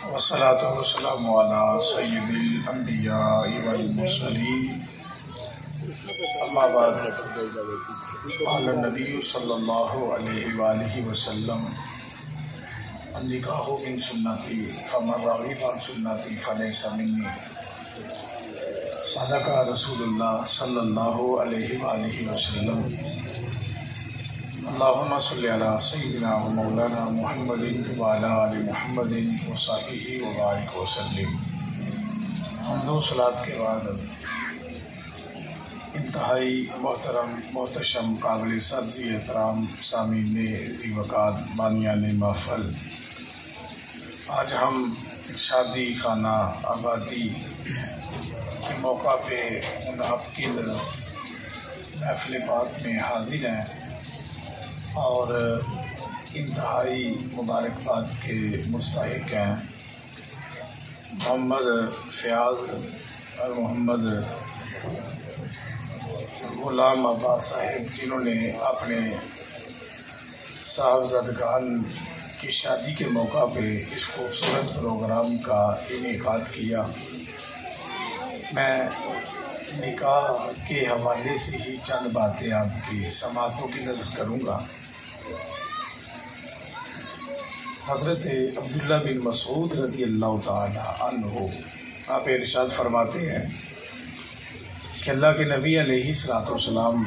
والصلاة والسلام على سید الانبیاء والمرسلین اما بعد قال النبی صلی اللہ علیہ وآلہ وسلم النکاح من سنتی فمن رغب عن سنتی فلیس منی صدق رسول اللہ صلی اللہ علیہ وآلہ وسلم اللہم صلی علی سیدنا و مولانا محمد وعلی آل محمد وصحبہ وبارک وسلم۔ حمد و صلاۃ کے بعد انتہائی محترم محتشم قابل سرزی احترام سامعین ذی وقار بانیان محفل، آج ہم شادی خانہ آبادی کے موقع پہ منعقد محفل پاک میں حاضر ہیں اور انتہائی مبارکباد کے مستحق ہیں محمد فیاض اور محمد غلام عباس صاحب، جنہوں نے اپنے صاحبزادگان کی شادی کے موقع پہ اس خوبصورت پروگرام کا انعقاد کیا۔ میں نکاح کے حوالے سے ہی چند باتیں آپ کی سماعتوں کی نظر کروں گا۔ حضرت عبداللہ بن مسعود رضی اللہ تعالی عنہ آپ ارشاد فرماتے ہیں کہ اللہ کے نبی علیہ السلام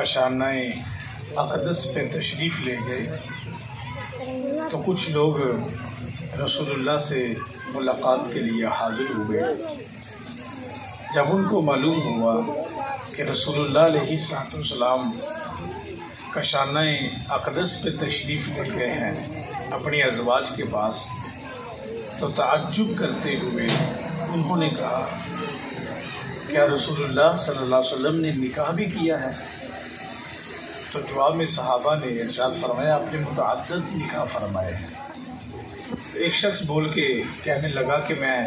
اشانہ اقدس پہ تشریف لے گئے تو کچھ لوگ رسول اللہ سے ملاقات کے لیے حاضر ہوئے۔ جب ان کو معلوم ہوا کہ رسول اللہ علیہ السلام کشانہ اقدس پہ تشریف لے گئے ہیں اپنی ازواج کے پاس، تو تعجب کرتے ہوئے انہوں نے کہا کیا رسول اللہ صلی اللہ علیہ وسلم نے نکاح بھی کیا ہے؟ تو جواب میں صحابہ نے ارشاد فرمایا آپ نے متعدد نکاح فرمائے ہیں۔ ایک شخص بول کے کہنے لگا کہ میں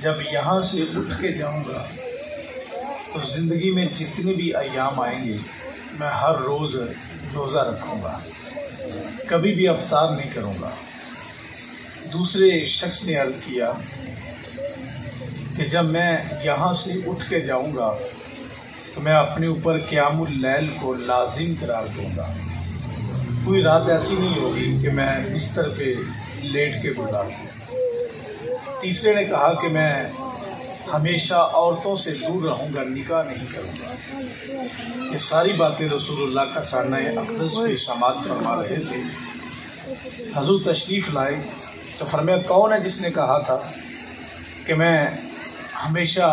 جب یہاں سے اٹھ کے جاؤں گا تو زندگی میں جتنے بھی ایام آئیں گے میں ہر روز روزہ رکھوں گا، کبھی بھی افطار نہیں کروں گا۔ دوسرے شخص نے عرض کیا کہ جب میں یہاں سے اٹھ کے جاؤں گا تو میں اپنے اوپر قیام اللیل کو لازم قرار دوں گا، کوئی رات ایسی نہیں ہوگی کہ میں بستر پہ لیٹ کے گزاروں۔ تیسرے نے کہا کہ میں ہمیشہ عورتوں سے دور رہوں گا، نکاح نہیں کروں گا۔ یہ ساری باتیں رسول اللہ کا سانہ اقدس پہ سماعت فرما رہے تھے۔ حضور تشریف لائے تو فرمایا کون ہے جس نے کہا تھا کہ میں ہمیشہ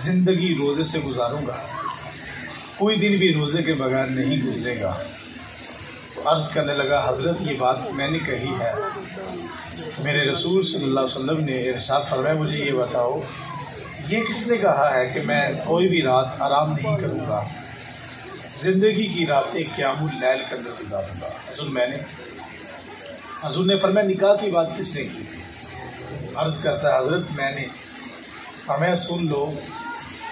زندگی روزے سے گزاروں گا، کوئی دن بھی روزے کے بغیر نہیں گزرے گا؟ تو عرض کرنے لگا حضرت یہ بات میں نے کہی ہے، میرے رسول صلی اللہ علیہ وسلم نے ارشاد فرمایا مجھے یہ بتاؤ یہ کس نے کہا ہے کہ میں کوئی بھی رات آرام نہیں کروں گا، زندگی کی راتیں قیام اللیل کے اندر گزاروں گا؟ حضور نے فرمایا نکاح کی بات کس نے کی؟ عرض کرتا ہے حضرت میں نے فرمایا سن لو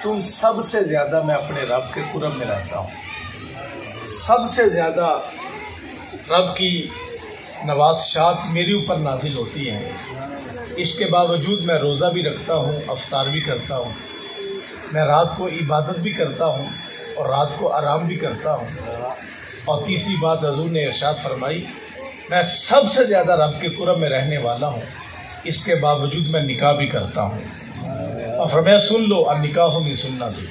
تم سب سے زیادہ میں اپنے رب کے قرب میں رہتا ہوں، سب سے زیادہ رب کی نوازشات میرے اوپر نازل ہوتی ہیں، اس کے باوجود میں روزہ بھی رکھتا ہوں، افطار بھی کرتا ہوں، میں رات کو عبادت بھی کرتا ہوں اور رات کو آرام بھی کرتا ہوں۔ اور تیسری بات حضور نے ارشاد فرمائی میں سب سے زیادہ رب کے قرب میں رہنے والا ہوں، اس کے باوجود میں نکاح بھی کرتا ہوں۔ اور فرمایا سن لو النکاح من سنتی،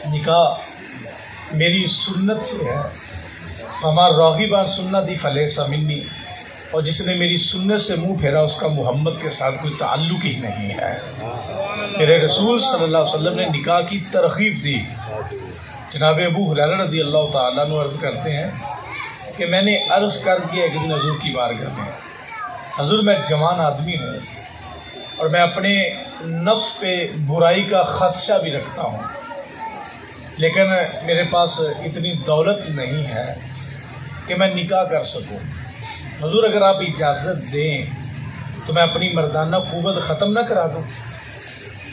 نکاح میری سنت سے ہے، فمن رغب عن سنتی فلیس منی، اور جس نے میری سنت سے منہ پھیرا اس کا محمد کے ساتھ کوئی تعلق ہی نہیں ہے۔ میرے رسول صلی اللہ علیہ وسلم نے نکاح کی ترغیب دی۔ جناب ابو ہریرہ رضی اللہ تعالیٰ عنہ عرض کرتے ہیں کہ میں نے عرض کر دیا ایک دن حضور کی بارگاہ میں، حضور میں جوان آدمی ہوں اور میں اپنے نفس پہ برائی کا خدشہ بھی رکھتا ہوں، لیکن میرے پاس اتنی دولت نہیں ہے کہ میں نکاح کر سکوں، حضور اگر آپ اجازت دیں تو میں اپنی مردانہ قوت ختم نہ کرا دوں؟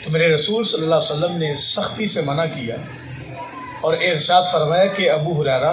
تو میرے رسول صلی اللہ علیہ وسلم نے سختی سے منع کیا اور ارشاد فرمایا کہ ابو ہریرہ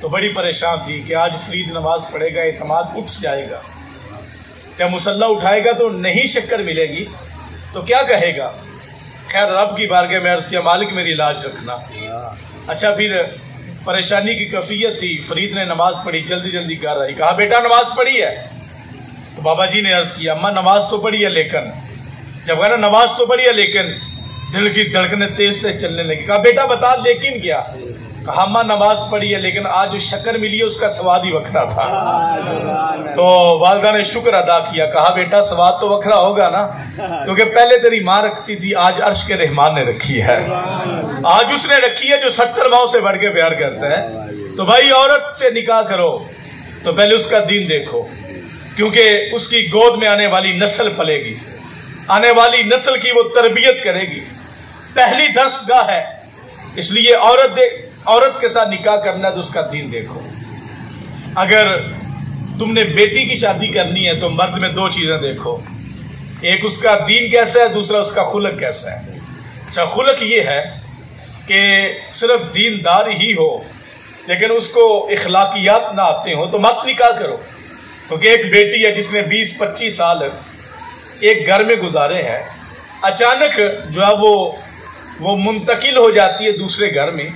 تو بڑی پریشان تھی کہ آج فرید نماز پڑھے گا، اعتماد اٹھ جائے گا، جب مصلی اٹھائے گا تو نہیں شکر ملے گی تو کیا کہے گا؟ خیر رب کی بارگاہ میں عرض کیا مالک میری لاج رکھنا۔ اچھا پھر پریشانی کی کیفیت تھی، فرید نے نماز پڑھی، جلدی جلدی گھر آئی، کہا بیٹا نماز پڑھی ہے؟ تو بابا جی نے عرض کیا اماں نماز تو پڑھی ہے، لیکن جب کہا نا نماز تو پڑھی ہے لیکن دل کی دھڑکنیں تیز تیز چلنے لگی۔ کہا بیٹا بتا لیکن کیا؟ کہا اماں نماز پڑھی ہے لیکن آج جو شکر ملی ہے اس کا سواد ہی وکھرا تھا۔ تو والدہ نے شکر ادا کیا، کہا بیٹا سواد تو وکھرا ہوگا نا، کیونکہ پہلے تیری ماں رکھتی تھی، آج عرش کے رحمان نے رکھی ہے، آج اس نے رکھی ہے جو 70 ماؤں سے بڑھ کے پیار کرتا ہے۔ تو بھائی عورت سے نکاح کرو تو پہلے اس کا دین دیکھو، کیونکہ اس کی گود میں آنے والی نسل پلے گی، آنے والی نسل کی وہ تربیت کرے گی، پہلی درس گاہ ہے۔ اس لیے عورت کے ساتھ نکاح کرنا ہے تو اس کا دین دیکھو۔ اگر تم نے بیٹی کی شادی کرنی ہے تو مرد میں 2 چیزیں دیکھو، ایک اس کا دین کیسا ہے، دوسرا اس کا خلق کیسا ہے۔ اچھا خلق یہ ہے کہ صرف دیندار ہی ہو لیکن اس کو اخلاقیات نہ آتے ہوں تو مت نکاح کرو، کیونکہ ایک بیٹی ہے جس نے 20-25 سال ایک گھر میں گزارے ہیں، اچانک جو ہے وہ منتقل ہو جاتی ہے دوسرے گھر میں،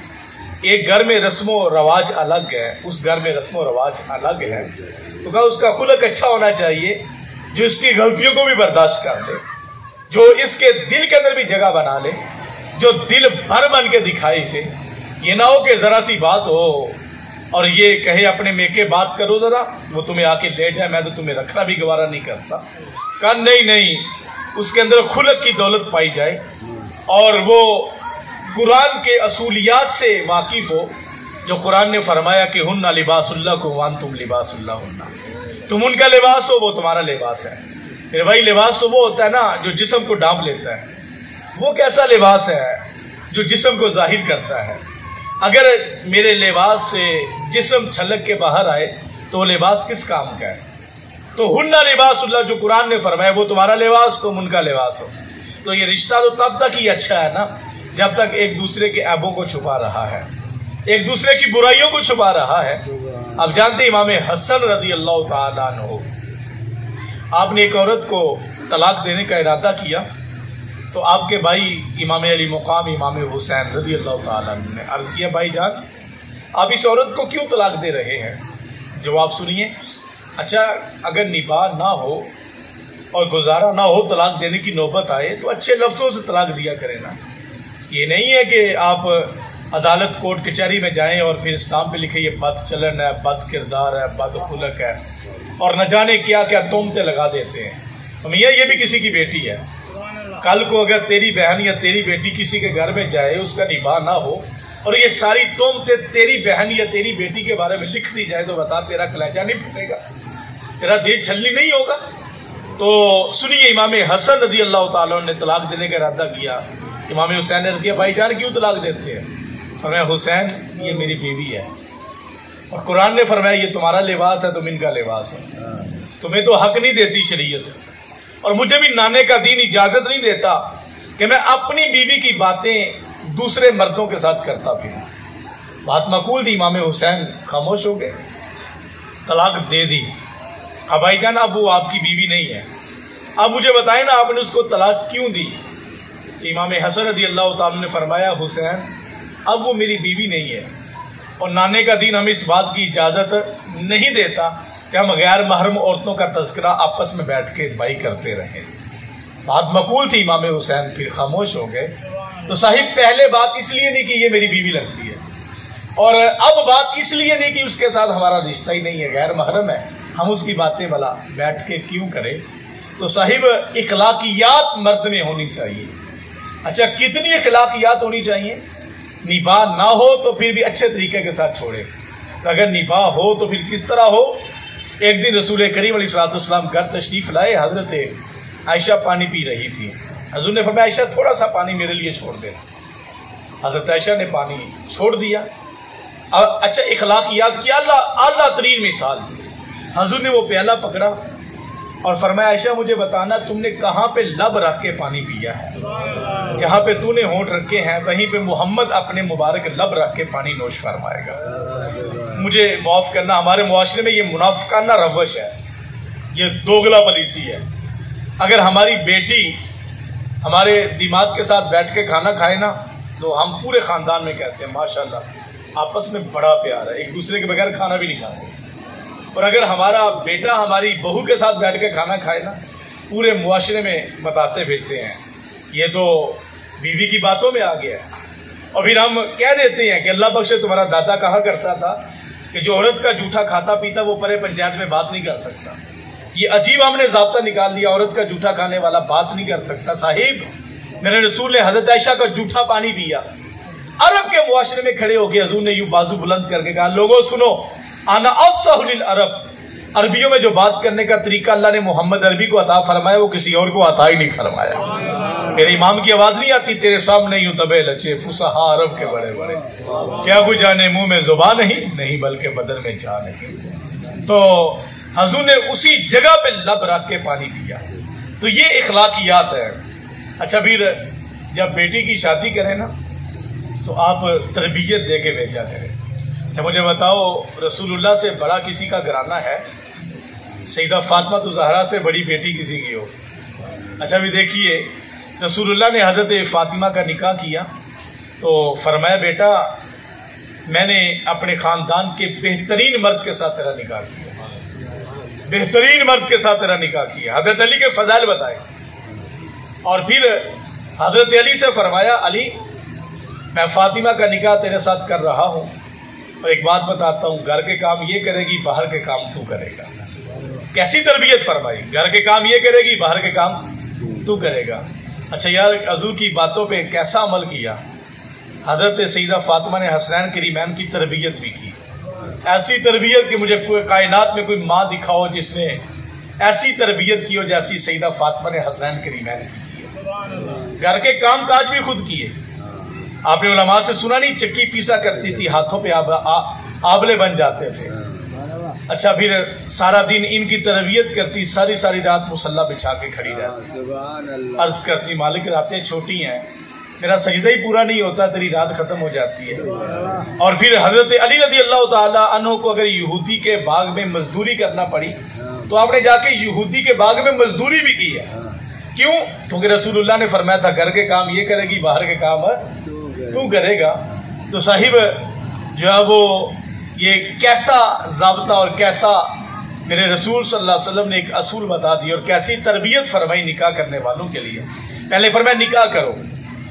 ایک گھر میں رسم و رواج الگ ہے، اس گھر میں رسم و رواج الگ ہے، تو کہا اس کا خلق اچھا ہونا چاہیے جو اس کی غلطیوں کو بھی برداشت کر لے، جو اس کے دل کے اندر بھی جگہ بنا لے، جو دل بھر بن کے دکھائے اسے، یہ نہ ہو کہ ذرا سی بات ہو اور یہ کہے اپنے میکے بات کرو ذرا، وہ تمہیں آ کے لے جائے، میں تو تمہیں رکھنا بھی گوارا نہیں کرتا۔ کہا نہیں اس کے اندر خلق کی دولت پائی جائے اور وہ قرآن کے اصولیات سے واقف ہو، جو قرآن نے فرمایا کہ ہن لباس اللہ کو وانتم لباس اللہ ہن، تم ان کا لباس ہو وہ تمہارا لباس ہے۔ پھر بھائی لباس تو وہ ہوتا ہے نا جو جسم کو ڈھانپ لیتا ہے، وہ کیسا لباس ہے جو جسم کو ظاہر کرتا ہے؟ اگر میرے لباس سے جسم چھلک کے باہر آئے تو لباس کس کام کا ہے؟ تو ہن لباس اللہ جو قرآن نے فرمایا وہ تمہارا لباس تم ان کا لباس ہو۔ تو یہ رشتہ تو تب تک ہی اچھا ہے نا جب تک ایک دوسرے کے عیبوں کو چھپا رہا ہے، ایک دوسرے کی برائیوں کو چھپا رہا ہے۔ اب جانتے امام حسن رضی اللہ تعالیٰ عنہ، آپ نے ایک عورت کو طلاق دینے کا ارادہ کیا تو آپ کے بھائی امام علی مقام امام حسین رضی اللہ تعالیٰ عنہ نے عرض کیا بھائی جان آپ اس عورت کو کیوں طلاق دے رہے ہیں؟ جواب سنیے، اچھا اگر نباہ نہ ہو اور گزارا نہ ہو، طلاق دینے کی نوبت آئے تو اچھے لفظوں سے طلاق دیا کرے نا۔ یہ نہیں ہے کہ آپ عدالت کورٹ کچہری میں جائیں اور پھر اسلام پہ لکھے یہ بد چلن ہے، بد کردار ہے، بد خلق ہے اور نہ جانے کیا کیا تہمتیں لگا دیتے ہیں۔ میاں یہ بھی کسی کی بیٹی ہے، کل کو اگر تیری بہن یا تیری بیٹی کسی کے گھر میں جائے، اس کا نباہ نہ ہو اور یہ ساری تہمتیں تیری بہن یا تیری بیٹی کے بارے میں لکھ دی جائے تو بتا تیرا کلیجہ نہیں پھٹے گا، تیرا دل چھلنی نہیں ہوگا؟ تو سنیے امام حسن رضی اللہ تعالیٰ نے طلاق دینے کا ارادہ کیا۔ امام حسین نے عرض کیا بھائی جان کیوں طلاق دیتے ہیں؟ فرمایا حسین یہ میری بیوی ہے اور قرآن نے فرمایا یہ تمہارا لباس ہے تم ان کا لباس ہے، تمہیں تو حق نہیں دیتی شریعت اور مجھے بھی نانے کا دین اجازت نہیں دیتا کہ میں اپنی بیوی کی باتیں دوسرے مردوں کے ساتھ کرتا پھروں۔ بات مقبول تھی، امام حسین خاموش ہو گئے، طلاق دے دی۔ اب بھائی جان اب وہ آپ کی بیوی نہیں ہے، اب مجھے بتائیں نا آپ نے اس کو طلاق کیوں دی؟ امام حسن رضی اللہ تعالیٰ نے فرمایا حسین اب وہ میری بیوی نہیں ہے اور نانے کا دین ہمیں اس بات کی اجازت نہیں دیتا کہ ہم غیر محرم عورتوں کا تذکرہ آپس میں بیٹھ کے بائی کرتے رہیں۔ بات مقبول تھی، امام حسین پھر خاموش ہو گئے۔ تو صاحب پہلے بات اس لیے نہیں کہ یہ میری بیوی لگتی ہے اور اب بات اس لیے نہیں کہ اس کے ساتھ ہمارا رشتہ ہی نہیں ہے، غیر محرم ہے، ہم اس کی باتیں بھلا بیٹھ کے کیوں کریں؟ تو صاحب اخلاقیات مرد میں ہونی چاہیے۔ اچھا کتنی اخلاقیات ہونی چاہیے؟ نباہ نہ ہو تو پھر بھی اچھے طریقے کے ساتھ چھوڑے، اگر نباہ ہو تو پھر کس طرح ہو؟ ایک دن رسول کریم علیہ السلام گھر تشریف لائے، حضرت عائشہ پانی پی رہی تھی، حضور نے فرمایا عائشہ تھوڑا سا پانی میرے لیے چھوڑ دے، حضرت عائشہ نے پانی چھوڑ دیا۔ اچھا اخلاقیات کی اعلیٰ ترین مثال، حضور نے وہ پیالہ پکڑا اور فرمایا عائشہ مجھے بتانا تم نے کہاں پہ لب رکھ کے پانی پیا ہے؟ جہاں پہ تو نے ہونٹ رکھے ہیں وہیں پہ محمد اپنے مبارک لب رکھ کے پانی نوش فرمائے گا۔ مجھے معاف کرنا، ہمارے معاشرے میں یہ منافقانہ روش ہے، یہ دوگلا پالیسی ہے۔ اگر ہماری بیٹی ہمارے داماد کے ساتھ بیٹھ کے کھانا کھائے نا تو ہم پورے خاندان میں کہتے ہیں ماشاءاللہ آپس میں بڑا پیار ہے، ایک دوسرے کے بغیر کھانا بھی نہیں کھاتے۔ اور اگر ہمارا بیٹا ہماری بہو کے ساتھ بیٹھ کے کھانا کھائے نا پورے معاشرے میں بتاتے پھرتے ہیں یہ تو بیوی کی باتوں میں آ گیا ہے۔ اور پھر ہم کہہ دیتے ہیں کہ اللہ بخشے تمہارا دادا کہا کرتا تھا کہ جو عورت کا جھوٹا کھاتا پیتا وہ پرے پنچایت میں بات نہیں کر سکتا۔ یہ عجیب ہم نے ضابطہ نکال دیا، عورت کا جھوٹا کھانے والا بات نہیں کر سکتا۔ صاحب میرے رسول نے حضرت عائشہ کا جھوٹا پانی پیا، عرب کے معاشرے میں کھڑے ہو کے حضور نے یوں بازو بلند کر کے کہا لوگوں سنو، انا افصح للعرب، عربیوں میں جو بات کرنے کا طریقہ اللہ نے محمد عربی کو عطا فرمایا وہ کسی اور کو عطا ہی نہیں فرمایا۔ میرے امام کی آواز نہیں آتی تیرے سامنے یوں تبے لچے فصحا عرب کے بڑے بڑے، کیا کوئی جانے منہ میں زبان نہیں بلکہ بدن میں جان نہیں۔ تو حضور نے اسی جگہ پہ لب رکھ کے پانی پیا، تو یہ اخلاقیات ہے۔ اچھا پھر جب بیٹی کی شادی کریں نا تو آپ تربیت دے کے بھیجا کریں۔ اچھا مجھے بتاؤ رسول اللہ سے بڑا کسی کا گھرانہ ہے؟ سیدہ فاطمہ زہرا سے بڑی بیٹی کسی کی ہو؟ اچھا بھی دیکھیے رسول اللہ نے حضرت فاطمہ کا نکاح کیا تو فرمایا بیٹا میں نے اپنے خاندان کے بہترین مرد کے ساتھ تیرا نکاح کیا، بہترین مرد کے ساتھ تیرا نکاح کیا۔ حضرت علی کے فضائل بتائے اور پھر حضرت علی سے فرمایا علی میں فاطمہ کا نکاح تیرے ساتھ کر رہا ہوں اور ایک بات بتاتا ہوں، گھر کے کام یہ کرے گی باہر کے کام تو کرے گا۔ کیسی تربیت فرمائی، گھر کے کام یہ کرے گی باہر کے کام تو کرے گا۔ اچھا یار حضور کی باتوں پہ کیسا عمل کیا؟ حضرت سیدہ فاطمہ نے حسنین کریمین کی تربیت بھی کی، ایسی تربیت کہ مجھے کوئی کائنات میں کوئی ماں دکھاؤ جس نے ایسی تربیت کی ہو جیسی سیدہ فاطمہ نے حسنین کریمین کی ہے۔ گھر کے کام کاج بھی خود کیے۔ آپ نے علماء سے سنا نہیں چکی پیسا کرتی تھی، ہاتھوں پہ آبلے بن جاتے تھے۔ اچھا پھر سارا دن ان کی تربیت کرتی، ساری رات مصلی بچھا کے کھڑی رہتی، عرض کرتی مالک راتیں چھوٹی ہیں، میرا سجدہ ہی پورا نہیں ہوتا تیری رات ختم ہو جاتی ہے۔ اور پھر حضرت علی رضی اللہ تعالی عنہ کو اگر یہودی کے باغ میں مزدوری کرنا پڑی تو آپ نے جا کے یہودی کے باغ میں مزدوری بھی کی ہے۔ کیوں؟ کیونکہ رسول اللہ نے فرمایا تھا گھر کے کام یہ کرے گی باہر کے کام تو کرے گا۔ تو صاحب جو ہے وہ یہ کیسا ضابطہ اور کیسا میرے رسول صلی اللہ علیہ وسلم نے ایک اصول بتا دی اور کیسی تربیت فرمائی نکاح کرنے والوں کے لیے۔ پہلے فرمایا نکاح کرو،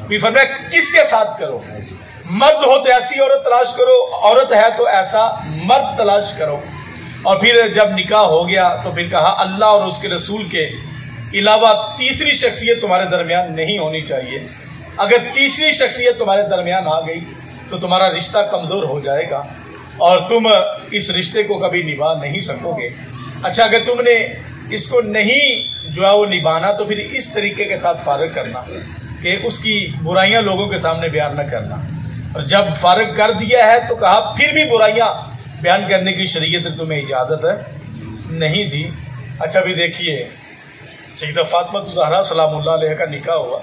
پھر فرمایا کس کے ساتھ کرو، مرد ہو تو ایسی عورت تلاش کرو، عورت ہے تو ایسا مرد تلاش کرو۔ اور پھر جب نکاح ہو گیا تو پھر کہا اللہ اور اس کے رسول کے علاوہ تیسری شخصیت تمہارے درمیان نہیں ہونی چاہیے۔ اگر تیسری شخصیت تمہارے درمیان آ گئی تو تمہارا رشتہ کمزور ہو جائے گا اور تم اس رشتے کو کبھی نبھا نہیں سکو گے۔ اچھا اگر تم نے اس کو نہیں جو ہے وہ نبھانا تو پھر اس طریقے کے ساتھ فارغ کرنا کہ اس کی برائیاں لوگوں کے سامنے بیان نہ کرنا۔ اور جب فارغ کر دیا ہے تو کہا پھر بھی برائیاں بیان کرنے کی شریعت نے تمہیں اجازت نہیں دی۔ اچھا بھی دیکھیے سیدہ فاطمہ زہرا سلام اللہ علیہ کا نکاح ہوا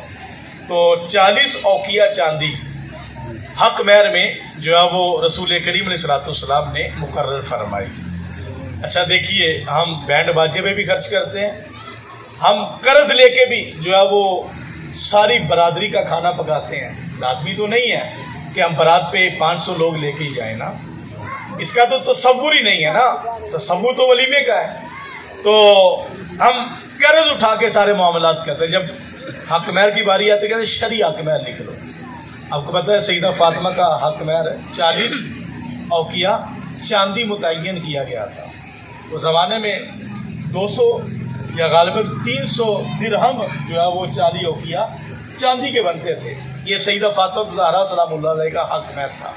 تو 40 اوقیہ چاندی حق مہر میں جو ہے وہ رسول کریم علیہ السلام نے مقرر فرمائی۔ اچھا دیکھیے ہم بینڈ باجے پہ بھی خرچ کرتے ہیں، ہم قرض لے کے بھی جو ہے وہ ساری برادری کا کھانا پکاتے ہیں۔ لازمی تو نہیں ہے کہ ہم برات پہ 500 لوگ لے کے ہی جائیں نا، اس کا تو تصور ہی نہیں ہے نا، تصور تو ولیمے کا ہے۔ تو ہم قرض اٹھا کے سارے معاملات کرتے ہیں۔ جب حق مہر کی باری آتی ہے کہتے ہیں شرعی حق مہر لکھ لو۔ آپ کو پتہ ہے سیدہ فاطمہ کا حق مہر 40 اوقیہ چاندی متعین کیا گیا تھا۔ اس زمانے میں 200 یا غالباً 300 درہم جو ہے وہ 40 اوقیہ چاندی کے بنتے تھے۔ یہ سیدہ فاطمہ زہرا سلام اللہ علیہ کا حق مہر تھا۔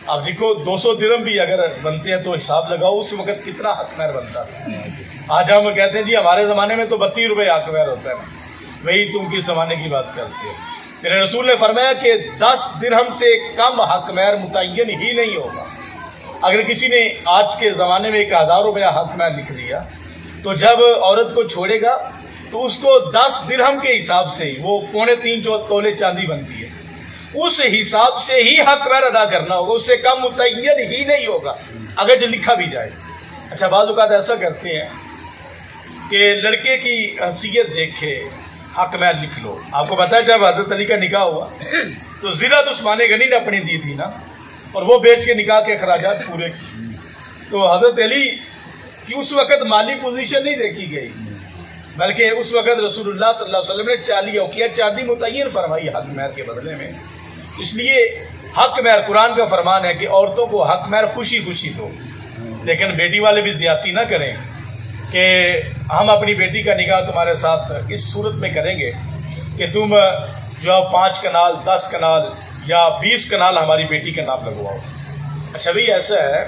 اب دیکھو 200 درہم بھی اگر بنتے ہیں تو حساب لگاؤ اس وقت کتنا حق مہر بنتا تھا۔ آج ہم کہتے ہیں جی ہمارے زمانے میں تو 32 روپے حق مہر ہوتا ہے، وہی تم کس زمانے کی بات کرتے ہو۔ میرے رسول نے فرمایا کہ 10 درہم سے کم حق مہر متعین ہی نہیں ہوگا۔ اگر کسی نے آج کے زمانے میں 1000 روپیہ حق مہر لکھ دیا تو جب عورت کو چھوڑے گا تو اس کو 10 درہم کے حساب سے ہی وہ 3.25 تولے چاندی بنتی ہے، اس حساب سے ہی حق مہر ادا کرنا ہوگا، اس سے کم متعین ہی نہیں ہوگا اگر جو لکھا بھی جائے۔ اچھا بعض اوقات ایسا کرتے ہیں کہ لڑکے کی حیثیت دیکھے حق مہر لکھ لو۔ آپ کو پتا ہے جب حضرت علی کا نکاح ہوا تو زیرت عثمان غنی نے اپنی دی تھی نا، اور وہ بیچ کے نکاح کے اخراجات پورے کیے۔ تو حضرت علی کی اس وقت مالی پوزیشن نہیں دیکھی گئی، بلکہ اس وقت رسول اللہ صلی اللہ علیہ وسلم نے چالی اوقیہ چاندی متعین فرمائی حق مہر کے بدلے میں۔ اس لیے حق مہر قرآن کا فرمان ہے کہ عورتوں کو حق مہر خوشی خوشی دو، لیکن بیٹی والے بھی زیادتی نہ کریں کہ ہم اپنی بیٹی کا نکاح تمہارے ساتھ اس صورت میں کریں گے کہ تم جو 5 کنال 10 کنال یا 20 کنال ہماری بیٹی کا نام لگواؤ۔ اچھا بھئی ایسا ہے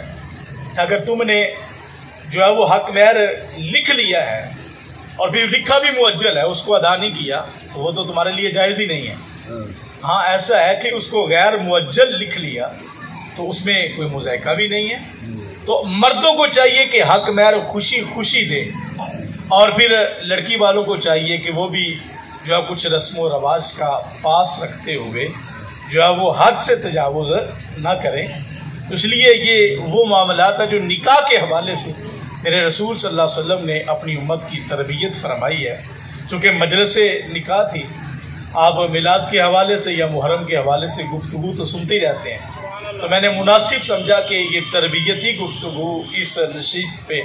اگر تم نے جو ہے وہ حق مہر لکھ لیا ہے اور پھر لکھا بھی مؤجل ہے، اس کو ادا نہیں کیا تو وہ تو تمہارے لیے جائز ہی نہیں ہے۔ ہاں ایسا ہے کہ اس کو غیر مؤجل لکھ لیا تو اس میں کوئی مذائقہ بھی نہیں ہے۔ تو مردوں کو چاہیے کہ حق مہر خوشی خوشی دے، اور پھر لڑکی والوں کو چاہیے کہ وہ بھی جو ہے کچھ رسم و رواج کا پاس رکھتے ہوئے جو ہے وہ حد سے تجاوز نہ کریں۔ اس لیے یہ وہ معاملات ہیں جو نکاح کے حوالے سے میرے رسول صلی اللہ علیہ وسلم نے اپنی امت کی تربیت فرمائی ہے۔ چونکہ مجلس نکاح تھی، آپ میلاد کے حوالے سے یا محرم کے حوالے سے گفتگو تو سنتے ہی رہتے ہیں، تو میں نے مناسب سمجھا کہ یہ تربیتی گفتگو اس نشست پہ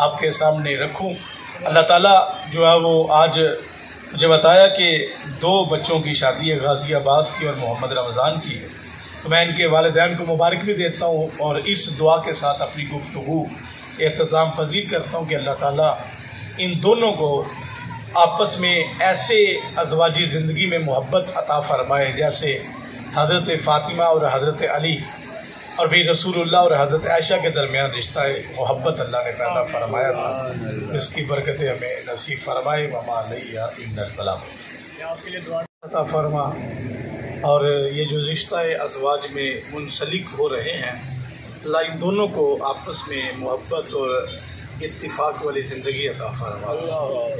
آپ کے سامنے رکھوں۔ اللہ تعالیٰ جو ہے وہ آج مجھے بتایا کہ 2 بچوں کی شادی ہے، غازی عباس کی اور محمد رمضان کی، تو میں ان کے والدین کو مبارک بھی دیتا ہوں اور اس دعا کے ساتھ اپنی گفتگو اختتام پذیر کرتا ہوں کہ اللہ تعالیٰ ان دونوں کو آپس میں ایسے ازواجی زندگی میں محبت عطا فرمائے جیسے حضرت فاطمہ اور حضرت علی اور پھر رسول اللہ اور حضرت عائشہ کے درمیان رشتہ محبت اللہ نے پیدا فرمایا تھا، اس کی برکتیں ہمیں نصیب فرمائے۔ وما علیہ الا البلاغ آپ کے لیے دعا عطا فرما، اور یہ جو رشتہ ازواج میں منسلک ہو رہے ہیں اللہ ان دونوں کو آپس میں محبت اور اتفاق والی زندگی عطا فرما،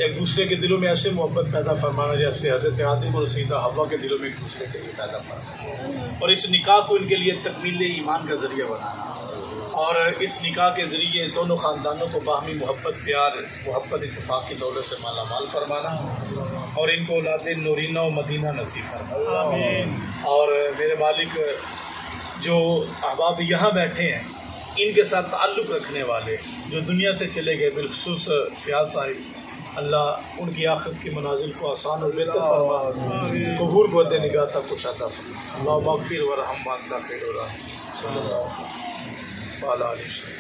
ایک دوسرے کے دلوں میں ایسے محبت پیدا فرمانا جیسے حضرت آدم اور سیدہ حوا کے دلوں میں ایک دوسرے کے لیے پیدا فرمانا، اور اس نکاح کو ان کے لیے تکمیل ایمان کا ذریعہ بنانا، اور اس نکاح کے ذریعے دونوں خاندانوں کو باہمی محبت پیار محبت اتفاق کی دولت سے مالا مال فرمانا، اور ان کو اولاد نورینہ و مدینہ نصیب فرمانا۔ اور میرے مالک جو احباب یہاں بیٹھے ہیں ان کے ساتھ تعلق رکھنے والے جو دنیا سے چلے گئے بالخصوص فیاض صاحب، اللہ ان کی آخرت کی منازل کو آسان اور بہتر فرما، قبور کو دے نگاہ تک کشادہ فرما۔ اللہ مغفر ورحم وانت خیر الراحمین صلی اللہ علیہ وسلم۔